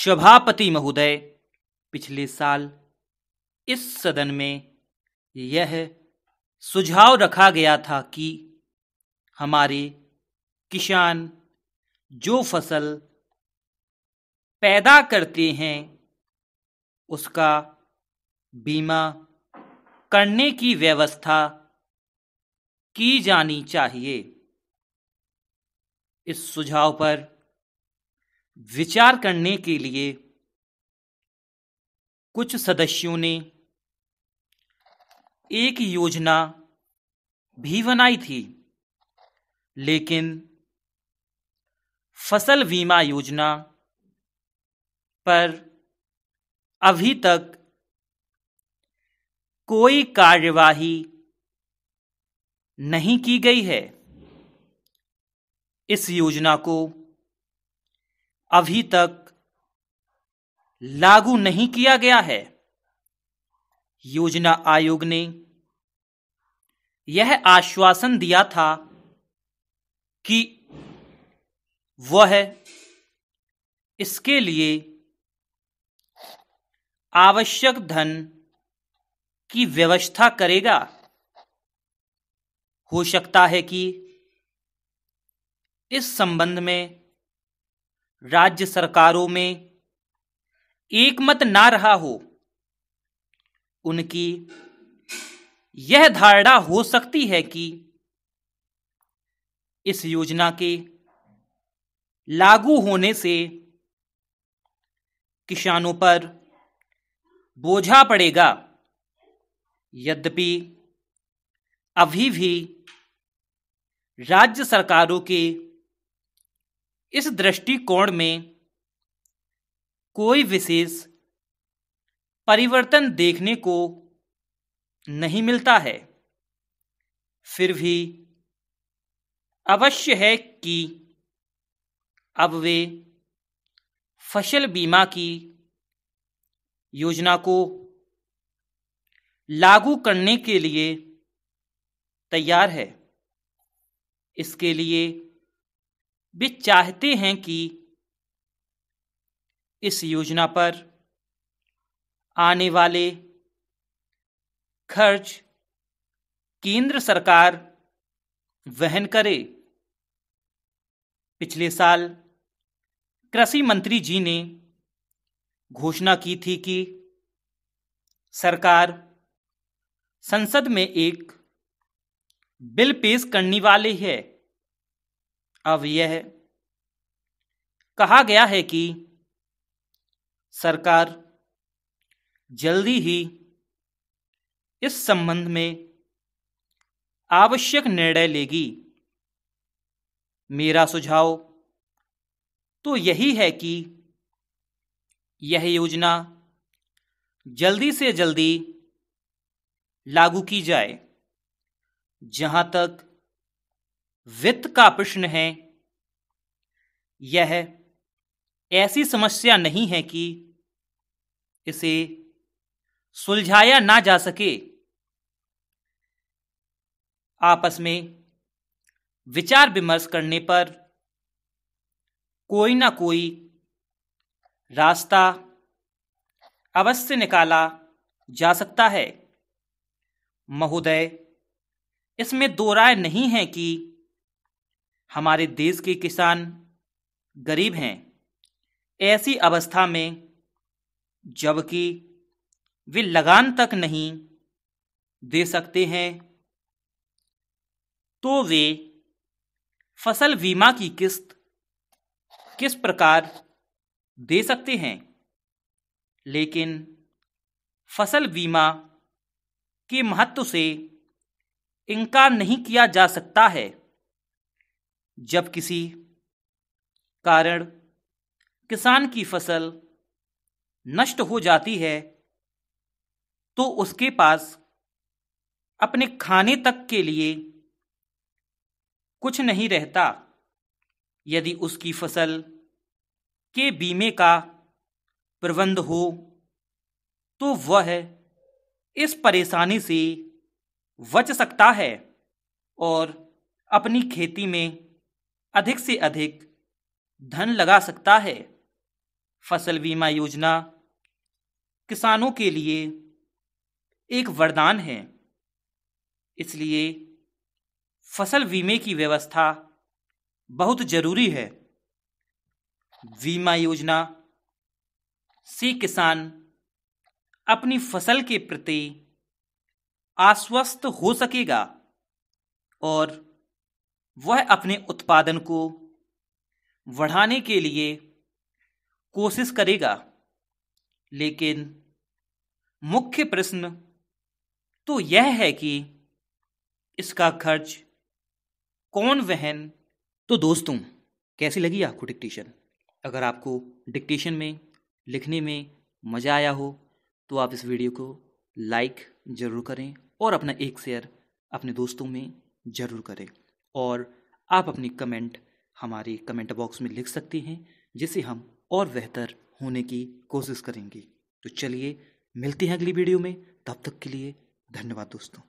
सभापति महोदय, पिछले साल इस सदन में यह सुझाव रखा गया था कि हमारे किसान जो फसल पैदा करते हैं उसका बीमा करने की व्यवस्था की जानी चाहिए। इस सुझाव पर विचार करने के लिए कुछ सदस्यों ने एक योजना भी बनाई थी, लेकिन फसल बीमा योजना पर अभी तक कोई कार्यवाही नहीं की गई है। इस योजना को अभी तक लागू नहीं किया गया है। योजना आयोग ने यह आश्वासन दिया था कि वह इसके लिए आवश्यक धन की व्यवस्था करेगा। हो सकता है कि इस संबंध में राज्य सरकारों में एक मत ना रहा हो। उनकी यह धारणा हो सकती है कि इस योजना के लागू होने से किसानों पर बोझा पड़ेगा। यद्यपि अभी भी राज्य सरकारों के इस दृष्टिकोण में कोई विशेष परिवर्तन देखने को नहीं मिलता है। फिर भी अवश्य है कि अब वे फसल बीमा की योजना को लागू करने के लिए तैयार है। इसके लिए वे चाहते हैं कि इस योजना पर आने वाले खर्च केंद्र सरकार वहन करे। पिछले साल कृषि मंत्री जी ने घोषणा की थी कि सरकार संसद में एक बिल पेश करने वाली है। अब यह कहा गया है कि सरकार जल्दी ही इस संबंध में आवश्यक निर्णय लेगी। मेरा सुझाव तो यही है कि यह योजना जल्दी से जल्दी लागू की जाए। जहां तक वित्त का प्रश्न है, यह ऐसी समस्या नहीं है कि इसे सुलझाया ना जा सके। आपस में विचार विमर्श करने पर कोई ना कोई रास्ता अवश्य निकाला जा सकता है। महोदय, इसमें दो राय नहीं है कि हमारे देश के किसान गरीब हैं। ऐसी अवस्था में जबकि वे लगान तक नहीं दे सकते हैं, तो वे फसल बीमा की किस्त किस प्रकार दे सकते हैं। लेकिन फसल बीमा के महत्व से इनकार नहीं किया जा सकता है। जब किसी कारण किसान की फसल नष्ट हो जाती है तो उसके पास अपने खाने तक के लिए कुछ नहीं रहता। यदि उसकी फसल के बीमे का प्रबंध हो तो वह इस परेशानी से बच सकता है और अपनी खेती में अधिक से अधिक धन लगा सकता है। फसल बीमा योजना किसानों के लिए एक वरदान है, इसलिए फसल बीमे की व्यवस्था बहुत जरूरी है। बीमा योजना से किसान अपनी फसल के प्रति आश्वस्त हो सकेगा और वह अपने उत्पादन को बढ़ाने के लिए कोशिश करेगा। लेकिन मुख्य प्रश्न तो यह है कि इसका खर्च कौन वहन। तो दोस्तों, कैसी लगी आपको डिक्टेशन? अगर आपको डिक्टेशन में लिखने में मज़ा आया हो तो आप इस वीडियो को लाइक ज़रूर करें और अपना एक शेयर अपने दोस्तों में ज़रूर करें। और आप अपनी कमेंट हमारे कमेंट बॉक्स में लिख सकते हैं, जिससे हम और बेहतर होने की कोशिश करेंगे। तो चलिए मिलते हैं अगली वीडियो में, तब तक के लिए धन्यवाद दोस्तों।